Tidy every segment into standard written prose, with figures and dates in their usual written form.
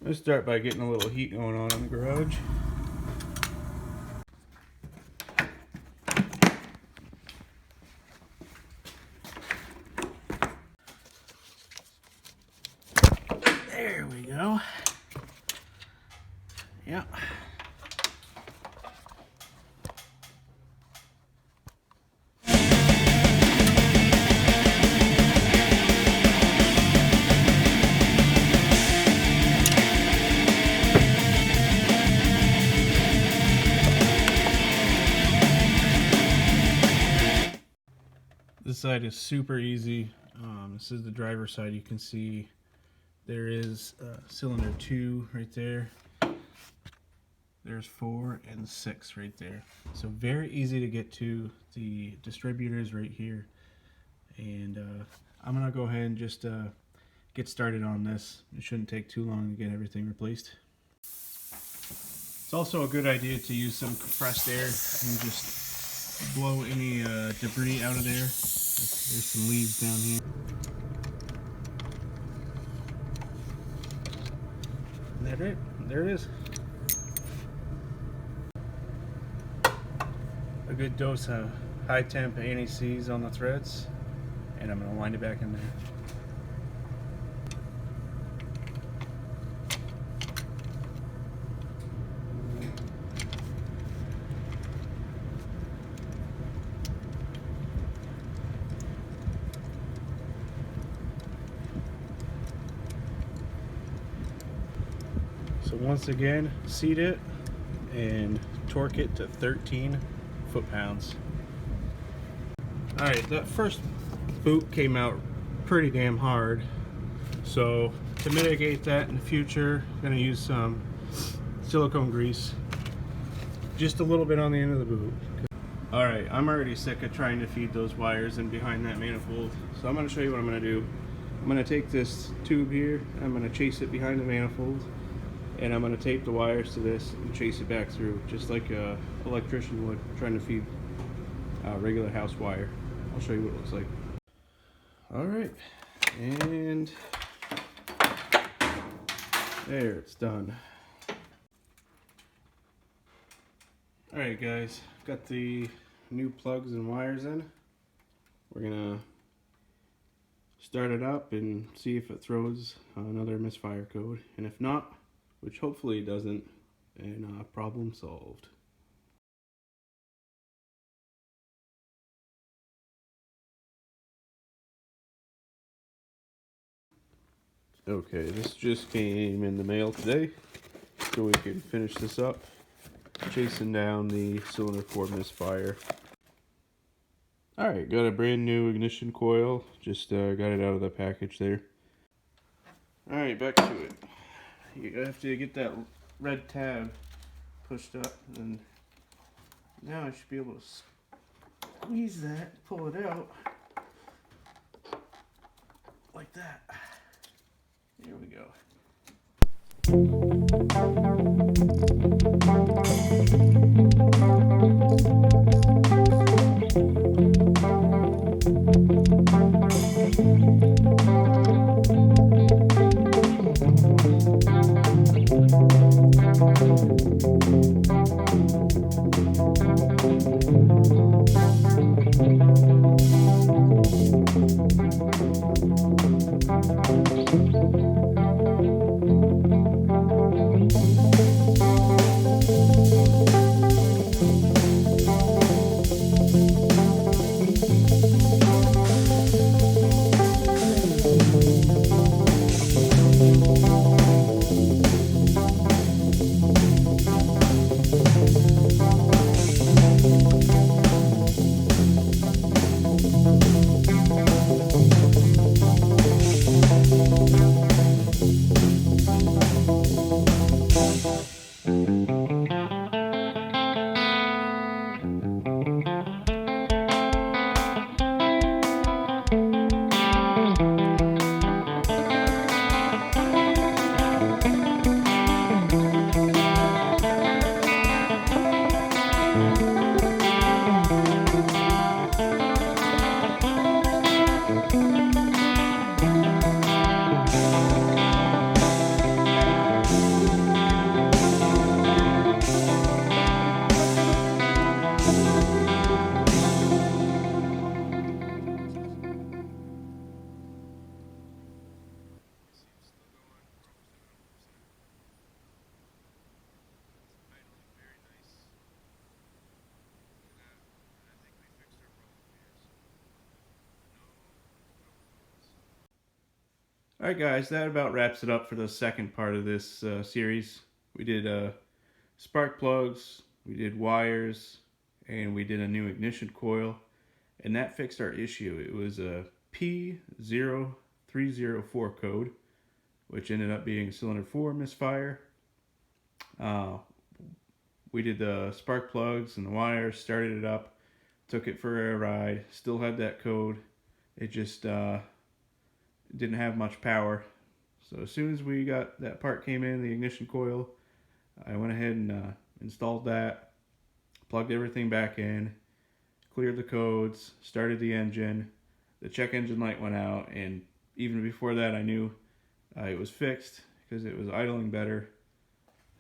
Let's start by getting a little heat going on in the garage. There we go. Yep. This side is super easy. This is the driver's side. You can see there is cylinder 2 right there. There's 4 and 6 right there. So very easy to get to. The distributors right here. And I'm gonna go ahead and just get started on this. It shouldn't take too long to get everything replaced. It's also a good idea to use some compressed air and just blow any debris out of there. There's some leaves down here. Is that it? There it is. A good dose of high temp anti-seize on the threads, and I'm going to wind it back in there. So once again, seat it and torque it to 13 foot-pounds. Alright, that first boot came out pretty damn hard. So to mitigate that in the future, I'm going to use some silicone grease. Just a little bit on the end of the boot. Alright, I'm already sick of trying to feed those wires in behind that manifold. So I'm going to show you what I'm going to do. I'm going to take this tube here, I'm going to chase it behind the manifold, and I'm going to tape the wires to this and chase it back through, just like an electrician would trying to feed a regular house wire. I'll show you what it looks like. Alright, and there, it's done. Alright guys, got the new plugs and wires in. We're going to start it up and see if it throws another misfire code, and if not, which hopefully it doesn't, and problem solved. Okay, this just came in the mail today, so we can finish this up, chasing down the cylinder 4 misfire. Alright, got a brand new ignition coil, just got it out of the package there. Alright, back to it. You have to get that red tab pushed up, and now I should be able to squeeze that, pull it out, like that. Here we go. Alright guys, that about wraps it up for the second part of this series. We did spark plugs, we did wires, and we did a new ignition coil, and that fixed our issue. It was a P0304 code, which ended up being cylinder 4 misfire. We did the spark plugs and the wires, started it up, took it for a ride, still had that code. It just didn't have much power. So as soon as we got that part came in, the ignition coil, I went ahead and installed that, plugged everything back in, cleared the codes, started the engine. The check engine light went out, and even before that I knew it was fixed because it was idling better,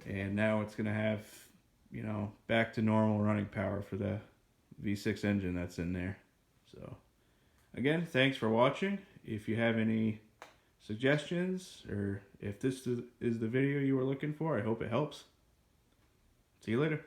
and now it's going to have, you know, back to normal running power for the V6 engine that's in there. So again, thanks for watching. If you have any suggestions, or if this is the video you were looking for, I hope it helps. See you later.